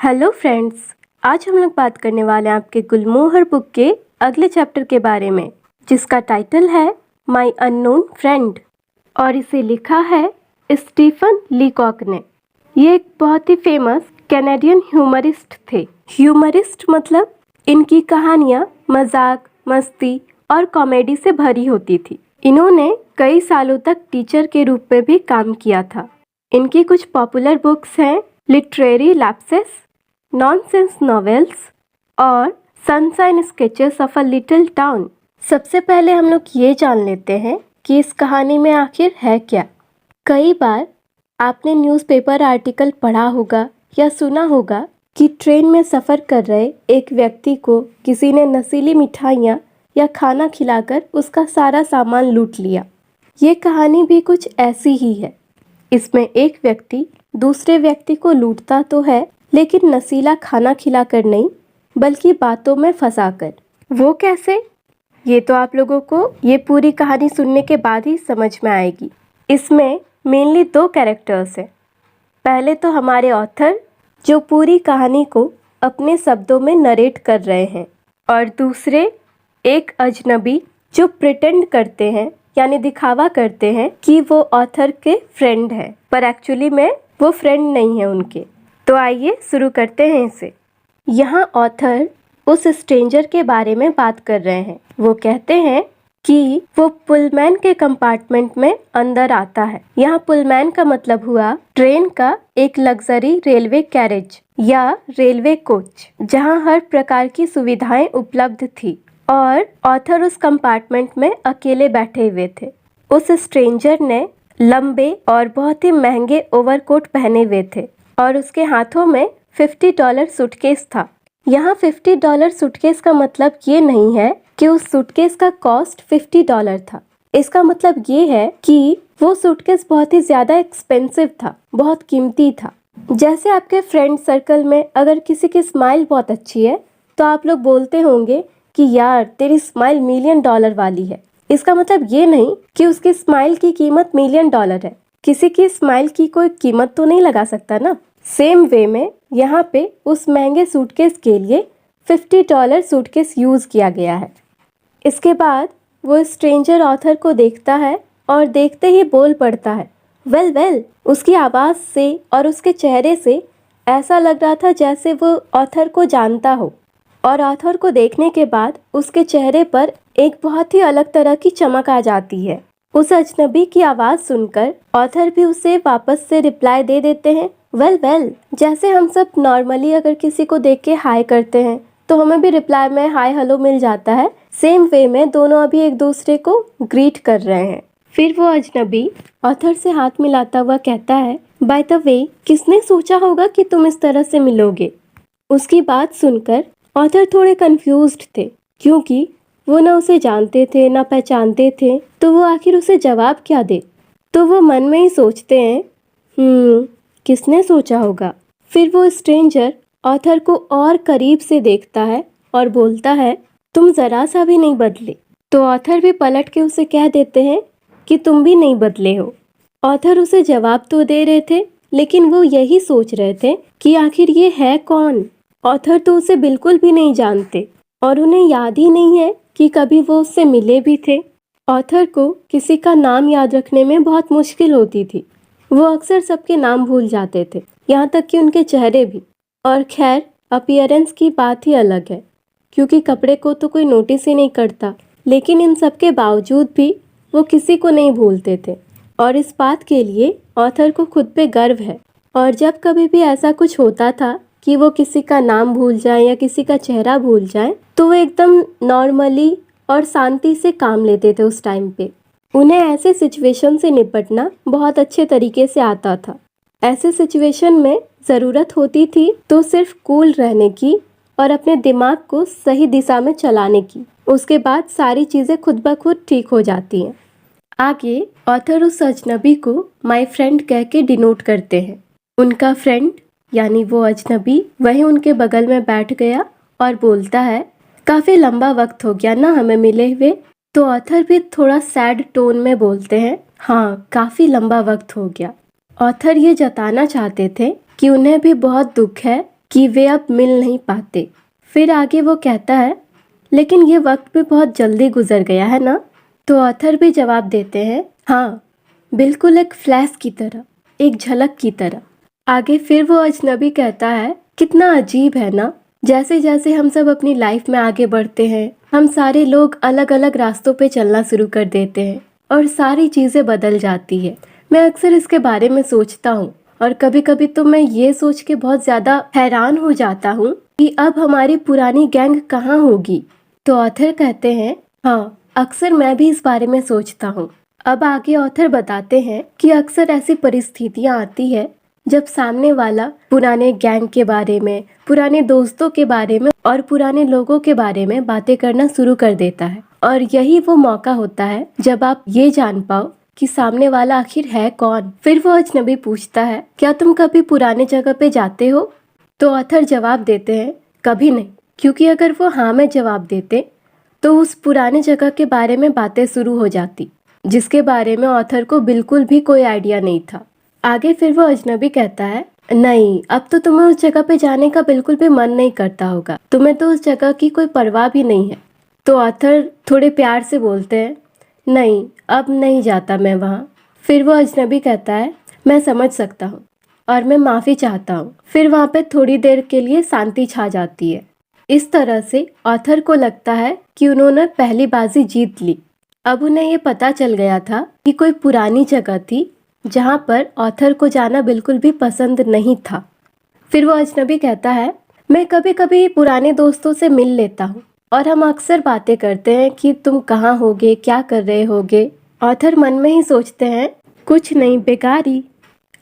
Hello friends, आज हम लोग बात करने वाले हैं आपके गुलमोहर बुक के अगले चैप्टर के बारे में, जिसका टाइटल है माय अननोन फ्रेंड और इसे लिखा है स्टीफन लीकॉक ने। ये एक बहुत ही फेमस कैनेडियन ह्यूमरिस्ट थे। ह्यूमरिस्ट मतलब इनकी कहानियाँ मजाक, मस्ती और कॉमेडी से भरी होती थी। इन्होंने कई सालों तक टीचर के रूप में भी काम किया था। इनकी कुछ पॉपुलर बुक्स हैं लिटरेरी लैप्सेस, नॉनसेंस नॉवेल्स और sunshine sketches of a little town. सबसे पहले हम लोग ये जान लेते हैं कि इस कहानी में आखिर है क्या। कई बार आपने न्यूज़पेपर आर्टिकल पढ़ा होगा या सुना होगा कि ट्रेन में सफ़र कर रहे एक व्यक्ति को किसी ने नशीली मिठाइयाँ या खाना खिलाकर उसका सारा सामान लूट लिया। ये कहानी भी कुछ ऐसी ही है। इसमें एक व्यक्ति दूसरे व्यक्ति को लूटता तो है, लेकिन नशीला खाना खिलाकर नहीं, बल्कि बातों में फंसाकर। वो कैसे? ये तो आप लोगों को ये पूरी कहानी सुनने के बाद ही समझ में आएगी। इसमें मेनली दो कैरेक्टर्स हैं। पहले तो हमारे ऑथर जो पूरी कहानी को अपने शब्दों में नरेट कर रहे हैं, और दूसरे एक अजनबी जो प्रिटेंड करते हैं यानी दिखावा करते हैं कि वो ऑथर के फ्रेंड है, पर एक्चुअली में वो फ्रेंड नहीं है उनके। तो आइए शुरू करते हैं इसे। यहाँ ऑथर उस स्ट्रेंजर के बारे में बात कर रहे हैं। वो कहते हैं कि वो पुलमैन के कंपार्टमेंट में अंदर आता है। यहाँ पुलमैन का मतलब हुआ ट्रेन का एक लग्जरी रेलवे कैरेज या रेलवे कोच, जहाँ हर प्रकार की सुविधाएं उपलब्ध थी, और ऑथर उस कंपार्टमेंट में अकेले बैठे हुए थे। उस स्ट्रेंजर ने लंबे और बहुत ही महंगे ओवरकोट पहने हुए थे और उसके हाथों में $50 सूटकेस था। यहाँ $50 सूटकेस का मतलब ये नहीं है कि उस सूटकेस का कॉस्ट $50 था। इसका मतलब ये है कि वो सूटकेस बहुत ही ज़्यादा एक्सपेंसिव था, बहुत कीमती था। जैसे आपके फ्रेंड सर्कल में अगर किसी की स्माइल बहुत अच्छी है तो आप लोग बोलते होंगे कि यार तेरी स्माइल $1 मिलियन वाली है। इसका मतलब ये नहीं कि उसकी स्माइल की कीमत $1 मिलियन है। किसी की स्माइल की कोई कीमत तो नहीं लगा सकता ना। सेम वे में यहाँ पे उस महंगे सूटकेस के लिए $50 सूटकेस यूज़ किया गया है। इसके बाद वो स्ट्रेंजर ऑथर को देखता है और देखते ही बोल पड़ता है, वेल वेल। उसकी आवाज़ से और उसके चेहरे से ऐसा लग रहा था जैसे वो ऑथर को जानता हो, और ऑथर को देखने के बाद उसके चेहरे पर एक बहुत ही अलग तरह की चमक आ जाती है। उस अजनबी की आवाज़ सुनकर ऑथर भी उसे वापस से रिप्लाई दे देते हैं, वेल वेल। जैसे हम सब नॉर्मली अगर किसी को देख के हाय करते हैं तो हमें भी रिप्लाई में हाय हेलो मिल जाता है। सेम वे में दोनों अभी एक दूसरे को ग्रीट कर रहे हैं। फिर वो अजनबी ऑथर से हाथ मिलाता हुआ कहता है, बाय द वे, किसने सोचा होगा कि तुम इस तरह से मिलोगे? उसकी बात सुनकर ऑथर थोड़े कंफ्यूज्ड थे, क्योंकि वो ना उसे जानते थे ना पहचानते थे, तो वो आखिर उसे जवाब क्या दे। तो वो मन में ही सोचते हैं, किसने सोचा होगा। फिर वो स्ट्रेंजर ऑथर को और करीब से देखता है और बोलता है, तुम ज़रा सा भी नहीं बदले। तो ऑथर भी पलट के उसे कह देते हैं कि तुम भी नहीं बदले हो। ऑथर उसे जवाब तो दे रहे थे, लेकिन वो यही सोच रहे थे कि आखिर ये है कौन। ऑथर तो उसे बिल्कुल भी नहीं जानते और उन्हें याद ही नहीं है कि कभी वो उससे मिले भी थे। ऑथर को किसी का नाम याद रखने में बहुत मुश्किल होती थी। वो अक्सर सबके नाम भूल जाते थे, यहाँ तक कि उनके चेहरे भी। और खैर, अपीयरेंस की बात ही अलग है, क्योंकि कपड़े को तो कोई नोटिस ही नहीं करता। लेकिन इन सब के बावजूद भी वो किसी को नहीं भूलते थे, और इस बात के लिए ऑथर को खुद पे गर्व है। और जब कभी भी ऐसा कुछ होता था कि वो किसी का नाम भूल जाए या किसी का चेहरा भूल जाए, तो वो एकदम नॉर्मली और शांति से काम लेते थे। उस टाइम पे उन्हें ऐसे सिचुएशन से निपटना बहुत अच्छे तरीके से आता था। ऐसे सिचुएशन में ज़रूरत होती थी तो सिर्फ कूल रहने की और अपने दिमाग को सही दिशा में चलाने की। उसके बाद सारी चीज़ें खुद ब खुद ठीक हो जाती हैं। आगे ऑथर उस अजनबी को माय फ्रेंड कह के डिनोट करते हैं। उनका फ्रेंड यानी वो अजनबी वहीं उनके बगल में बैठ गया और बोलता है, काफ़ी लंबा वक्त हो गया ना हमें मिले हुए। तो ऑथर भी थोड़ा सैड टोन में बोलते हैं, हाँ काफ़ी लंबा वक्त हो गया। ऑथर ये जताना चाहते थे कि उन्हें भी बहुत दुख है कि वे अब मिल नहीं पाते। फिर आगे वो कहता है, लेकिन ये वक्त भी बहुत जल्दी गुजर गया है ना? तो ऑथर भी जवाब देते हैं, हाँ, बिल्कुल एक फ्लैश की तरह, एक झलक की तरह। आगे फिर वो अजनबी कहता है, कितना अजीब है ना, जैसे जैसे हम सब अपनी लाइफ में आगे बढ़ते हैं, हम सारे लोग अलग अलग रास्तों पे चलना शुरू कर देते हैं और सारी चीजें बदल जाती है। मैं अक्सर इसके बारे में सोचता हूँ और कभी कभी तो मैं ये सोच के बहुत ज्यादा हैरान हो जाता हूँ कि अब हमारी पुरानी गैंग कहाँ होगी। तो ऑथर कहते हैं, हाँ, अक्सर मैं भी इस बारे में सोचता हूँ। अब आगे ऑथर बताते हैं कि अक्सर ऐसी परिस्थितियाँ आती है जब सामने वाला पुराने गैंग के बारे में, पुराने दोस्तों के बारे में और पुराने लोगों के बारे में बातें करना शुरू कर देता है, और यही वो मौका होता है जब आप ये जान पाओ कि सामने वाला आखिर है कौन। फिर वो अजनबी पूछता है, क्या तुम कभी पुराने जगह पे जाते हो? तो ऑथर जवाब देते हैं, कभी नहीं, क्योंकि अगर वो हाँ में जवाब देते तो उस पुराने जगह के बारे में बातें शुरू हो जाती, जिसके बारे में ऑथर को बिल्कुल भी कोई आइडिया नहीं था। आगे फिर वो अजनबी कहता है, नहीं, अब तो तुम्हें उस जगह पे जाने का बिल्कुल भी मन नहीं करता होगा, तुम्हें तो उस जगह की कोई परवाह भी नहीं है। तो ऑथर थोड़े प्यार से बोलते हैं, नहीं, अब नहीं जाता मैं वहाँ। फिर वो अजनबी कहता है, मैं समझ सकता हूँ और मैं माफ़ी चाहता हूँ। फिर वहाँ पे थोड़ी देर के लिए शांति छा जाती है। इस तरह से ऑथर को लगता है कि उन्होंने पहली बाजी जीत ली। अब उन्हें ये पता चल गया था कि कोई पुरानी जगह थी जहाँ पर ऑथर को जाना बिल्कुल भी पसंद नहीं था। फिर वो अजनबी कहता है, मैं कभी कभी पुराने दोस्तों से मिल लेता हूँ और हम अक्सर बातें करते हैं कि तुम कहाँ होगे, क्या कर रहे होगे। ऑथर मन में ही सोचते हैं, कुछ नहीं, बेकार ही,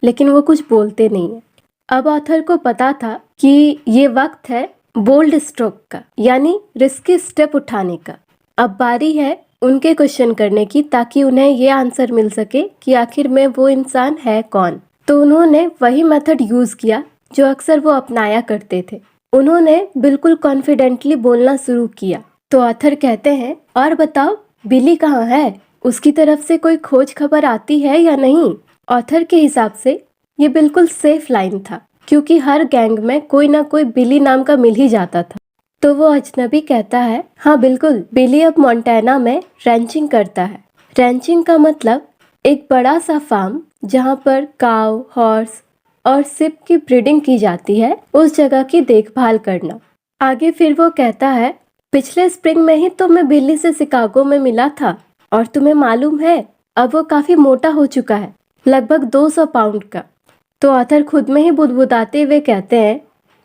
लेकिन वो कुछ बोलते नहीं है। अब ऑथर को पता था कि ये वक्त है बोल्ड स्ट्रोक का, यानी रिस्की स्टेप उठाने का। अब बारी है उनके क्वेश्चन करने की, ताकि उन्हें ये आंसर मिल सके कि आखिर में वो इंसान है कौन। तो उन्होंने वही मेथड यूज किया जो अक्सर वो अपनाया करते थे। उन्होंने बिल्कुल कॉन्फिडेंटली बोलना शुरू किया। तो ऑथर कहते हैं, और बताओ, बिली कहाँ है? उसकी तरफ से कोई खोज खबर आती है या नहीं? ऑथर के हिसाब से ये बिल्कुल सेफ लाइन था, क्योंकि हर गैंग में कोई ना कोई बिली नाम का मिल ही जाता था। तो वो अजनबी कहता है, हाँ बिल्कुल, बिली अब मोंटाना में रैंचिंग करता है। रैंचिंग का मतलब एक बड़ा सा फार्म जहाँ पर काव, हॉर्स और सिप की ब्रीडिंग की जाती है, उस जगह की देखभाल करना। आगे फिर वो कहता है, पिछले स्प्रिंग में ही तो मैं बिल्ली से शिकागो में मिला था, और तुम्हें मालूम है अब वो काफी मोटा हो चुका है, लगभग 200 पाउंड का। तो ऑथर खुद में ही बुदबुदाते हुए कहते हैं,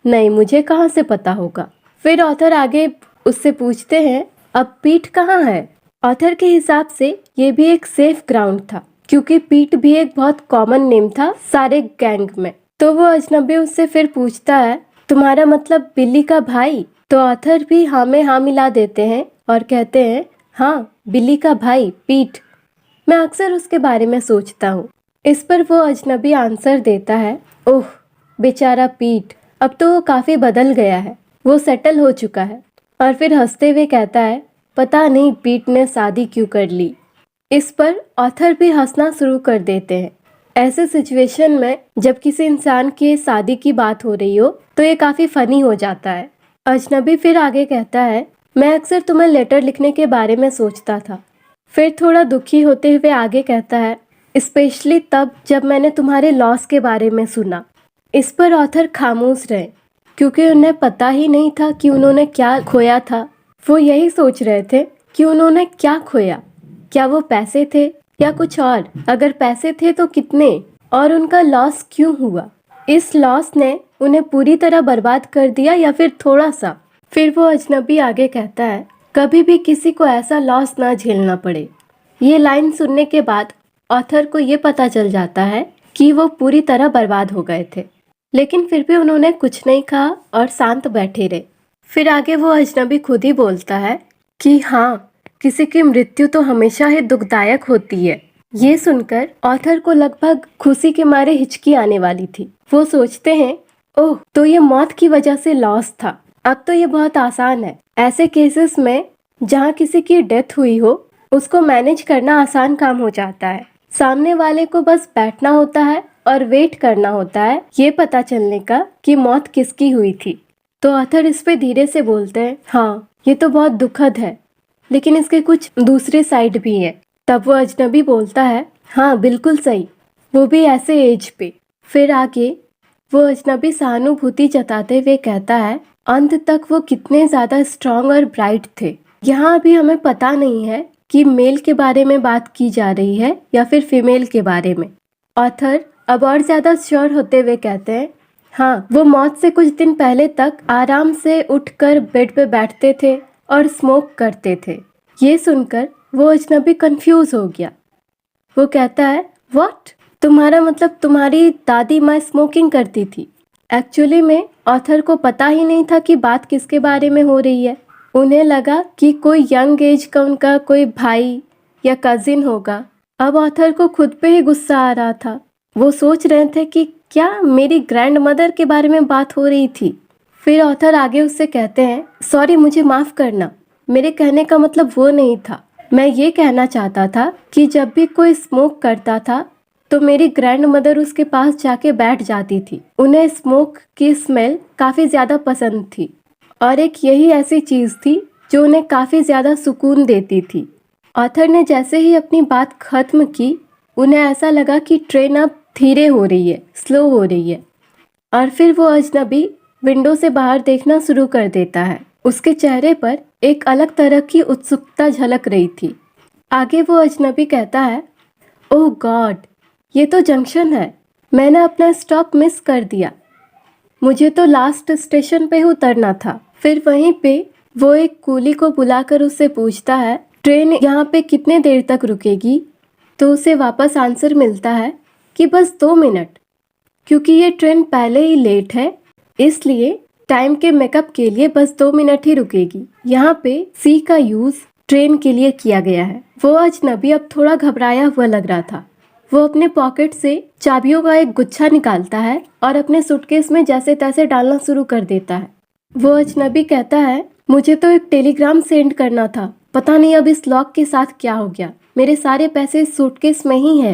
नहीं, मुझे कहाँ से पता होगा। फिर ऑथर आगे उससे पूछते हैं, अब पीट कहाँ है? ऑथर के हिसाब से ये भी एक सेफ ग्राउंड था, क्योंकि पीट भी एक बहुत कॉमन नेम था सारे गैंग में। तो वो अजनबी उससे फिर पूछता है, तुम्हारा मतलब बिल्ली का भाई? तो ऑथर भी हाँ में हाँ मिला देते हैं और कहते हैं, हाँ, बिल्ली का भाई पीट, मैं अक्सर उसके बारे में सोचता हूँ। इस पर वो अजनबी आंसर देता है, ओह बेचारा पीट, अब तो वो काफी बदल गया है, वो सेटल हो चुका है। और फिर हंसते हुए कहता है, पता नहीं पीट ने शादी क्यों कर ली। इस पर ऑथर भी हंसना शुरू कर देते हैं। ऐसे सिचुएशन में जब किसी इंसान की शादी की बात हो रही हो तो ये काफी फनी हो जाता है। अजनबी फिर आगे कहता है, मैं अक्सर तुम्हें लेटर लिखने के बारे में सोचता था। फिर थोड़ा दुखी होते हुए आगे कहता है, स्पेशली तब जब मैंने तुम्हारे लॉस के बारे में सुना। इस पर ऑथर खामोश रहे, क्योंकि उन्हें पता ही नहीं था कि उन्होंने क्या खोया था। वो यही सोच रहे थे कि उन्होंने क्या खोया, क्या वो पैसे थे या कुछ और? अगर पैसे थे तो कितने, और उनका लॉस क्यों हुआ? इस लॉस ने उन्हें पूरी तरह बर्बाद कर दिया या फिर थोड़ा सा? फिर वो अजनबी आगे कहता है, कभी भी किसी को ऐसा लॉस ना झेलना पड़े। ये लाइन सुनने के बाद ऑथर को ये पता चल जाता है कि वो पूरी तरह बर्बाद हो गए थे, लेकिन फिर भी उन्होंने कुछ नहीं कहा और शांत बैठे रहे। फिर आगे वो अजनबी खुद ही बोलता है कि हाँ, किसी की मृत्यु तो हमेशा ही दुखदायक होती है। ये सुनकर ऑथर को लगभग खुशी के मारे हिचकी आने वाली थी। वो सोचते हैं, ओह, तो ये मौत की वजह से लॉस था। अब तो ये बहुत आसान है। ऐसे केसेस में जहाँ किसी की डेथ हुई हो, उसको मैनेज करना आसान काम हो जाता है। सामने वाले को बस बैठना होता है और वेट करना होता है ये पता चलने का कि मौत किसकी हुई थी। तो ऑथर इस पे धीरे से बोलते हैं, हाँ ये तो बहुत दुखद है, लेकिन इसके कुछ दूसरे साइड भी है। तब वो अजनबी बोलता है, हाँ बिल्कुल सही, वो भी ऐसे एज पे। फिर आगे वो अजनबी सहानुभूति जताते हुए कहता है, अंत तक वो कितने ज़्यादा स्ट्रॉन्ग और ब्राइट थे। यहाँ अभी हमें पता नहीं है कि मेल के बारे में बात की जा रही है या फिर फीमेल के बारे में। ऑथर अब और ज़्यादा श्योर होते हुए कहते हैं, हाँ वो मौत से कुछ दिन पहले तक आराम से उठकर बेड पे बैठते थे और स्मोक करते थे। ये सुनकर वो अजनबी कंफ्यूज हो गया। वो कहता है, व्हाट? तुम्हारा मतलब तुम्हारी दादी माँ स्मोकिंग करती थी? एक्चुअली में ऑथर को पता ही नहीं था कि बात किसके बारे में हो रही है। उन्हें लगा कि कोई यंग एज का उनका कोई भाई या कजिन होगा। अब ऑथर को खुद पे ही गुस्सा आ रहा था। वो सोच रहे थे कि क्या मेरी ग्रैंड मदर के बारे में बात हो रही थी। फिर ऑथर आगे उससे कहते हैं, सॉरी मुझे माफ़ करना, मेरे कहने का मतलब वो नहीं था। मैं ये कहना चाहता था कि जब भी कोई स्मोक करता था तो मेरी ग्रैंड मदर उसके पास जाके बैठ जाती थी। उन्हें स्मोक की स्मेल काफ़ी ज़्यादा पसंद थी और एक यही ऐसी चीज़ थी जो उन्हें काफ़ी ज़्यादा सुकून देती थी। ऑथर ने जैसे ही अपनी बात ख़त्म की, उन्हें ऐसा लगा कि ट्रेन अब धीरे हो रही है, स्लो हो रही है। और फिर वो अजनबी विंडो से बाहर देखना शुरू कर देता है। उसके चेहरे पर एक अलग तरह की उत्सुकता झलक रही थी। आगे वो अजनबी कहता है, ओह गॉड, ये तो जंक्शन है, मैंने अपना स्टॉप मिस कर दिया, मुझे तो लास्ट स्टेशन पे उतरना था। फिर वहीं पे वो एक कूली को बुलाकर उससे पूछता है, ट्रेन यहाँ पे कितने देर तक रुकेगी? तो उसे वापस आंसर मिलता है कि बस 2 मिनट, क्योंकि ये ट्रेन पहले ही लेट है, इसलिए टाइम के मेकअप के लिए बस 2 मिनट ही रुकेगी। यहाँ पे सी का यूज़ ट्रेन के लिए किया गया है। वो अजनबी अब थोड़ा घबराया हुआ लग रहा था। वो अपने पॉकेट से चाबियों का एक गुच्छा निकालता है और अपने सूटकेस में जैसे तैसे डालना शुरू कर देता है। वो अजनबी कहता है, मुझे तो एक टेलीग्राम सेंड करना था, पता नहीं अब इस लॉक के साथ क्या हो गया, मेरे सारे पैसे इस सूटकेस में ही है।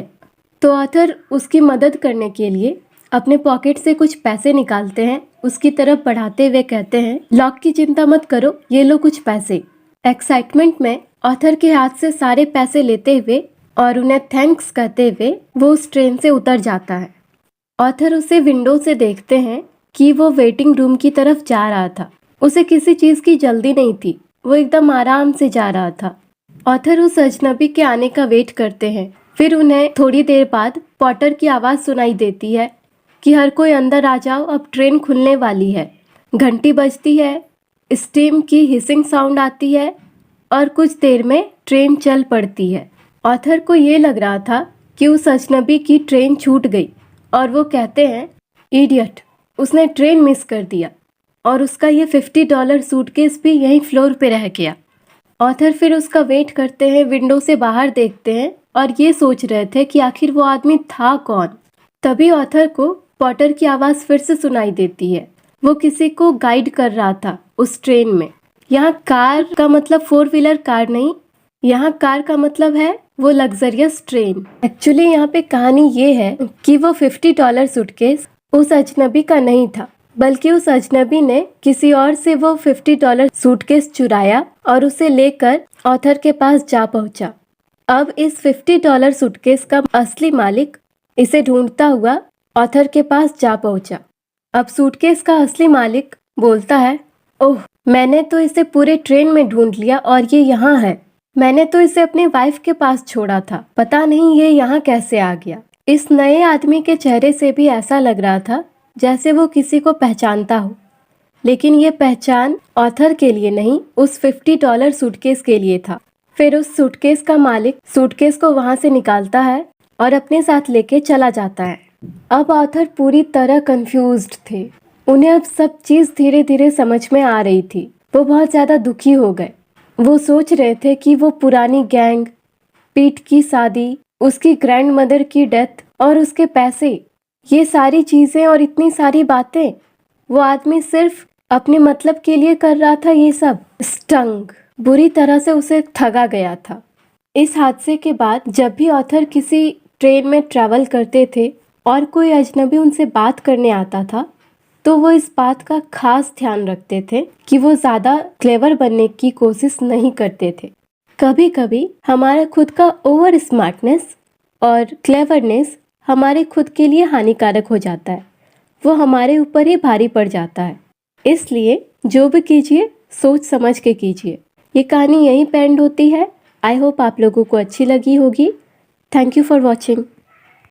तो ऑथर उसकी मदद करने के लिए अपने पॉकेट से कुछ पैसे निकालते हैं, उसकी तरफ बढ़ाते हुए कहते हैं, लॉक की चिंता मत करो, ये लो कुछ पैसे। एक्साइटमेंट में ऑथर के हाथ से सारे पैसे लेते हुए और उन्हें थैंक्स कहते हुए वो उस ट्रेन से उतर जाता है। ऑथर उसे विंडो से देखते हैं कि वो वेटिंग रूम की तरफ जा रहा था। उसे किसी चीज़ की जल्दी नहीं थी, वो एकदम आराम से जा रहा था। ऑथर उस अजनबी के आने का वेट करते हैं। फिर उन्हें थोड़ी देर बाद पॉटर की आवाज़ सुनाई देती है कि हर कोई अंदर आ जाओ, अब ट्रेन खुलने वाली है। घंटी बजती है, स्टीम की हिसिंग साउंड आती है और कुछ देर में ट्रेन चल पड़ती है। ऑथर को ये लग रहा था कि उस अजनबी की ट्रेन छूट गई और वो कहते हैं, इडियट, उसने ट्रेन मिस कर दिया और उसका ये $50 सूटकेस भी यहीं फ्लोर पे रह गया। ऑथर फिर उसका वेट करते हैं, विंडो से बाहर देखते हैं और ये सोच रहे थे कि आखिर वो आदमी था कौन। तभी ऑथर को पॉटर की आवाज़ फिर से सुनाई देती है। वो किसी को गाइड कर रहा था उस ट्रेन में। यहाँ कार का मतलब 4 व्हीलर कार नहीं, यहाँ कार का मतलब है वो लग्जरियस ट्रेन। एक्चुअली यहाँ पे कहानी ये है कि वो $50 सूटकेस उस अजनबी का नहीं था, बल्कि उस अजनबी ने किसी और से वो $50 सूटकेस चुराया और उसे लेकर ऑथर के पास जा पहुंचा। अब इस $50 सूटकेस का असली मालिक इसे ढूंढता हुआ ऑथर के पास जा पहुंचा। अब सूटकेस का असली मालिक बोलता है, ओह मैंने तो इसे पूरे ट्रेन में ढूंढ लिया और ये यहाँ है, मैंने तो इसे अपनी वाइफ के पास छोड़ा था, पता नहीं ये यहाँ कैसे आ गया। इस नए आदमी के चेहरे से भी ऐसा लग रहा था जैसे वो किसी को पहचानता हो, लेकिन ये पहचान ऑथर के लिए नहीं, उस $50 सूटकेस के लिए था। फिर उस सूटकेस का मालिक सूटकेस को वहाँ से निकालता है और अपने साथ लेके चला जाता है। अब ऑथर पूरी तरह कंफ्यूज्ड थे। उन्हें अब सब चीज़ धीरे धीरे समझ में आ रही थी। वो बहुत ज़्यादा दुखी हो गए। वो सोच रहे थे कि वो पुरानी गैंग, पीट की शादी, उसकी ग्रैंड मदर की डेथ और उसके पैसे, ये सारी चीज़ें और इतनी सारी बातें वो आदमी सिर्फ अपने मतलब के लिए कर रहा था। ये सब स्टंग बुरी तरह से उसे ठगा गया था। इस हादसे के बाद जब भी ऑथर किसी ट्रेन में ट्रैवल करते थे और कोई अजनबी उनसे बात करने आता था तो वो इस बात का खास ध्यान रखते थे कि वो ज़्यादा क्लेवर बनने की कोशिश नहीं करते थे। कभी कभी हमारा खुद का ओवर स्मार्टनेस और क्लेवरनेस हमारे खुद के लिए हानिकारक हो जाता है, वो हमारे ऊपर ही भारी पड़ जाता है। इसलिए जो भी कीजिए सोच समझ के कीजिए। ये कहानी यहीं पे एंड होती है। आई होप आप लोगों को अच्छी लगी होगी। Thank you for watching.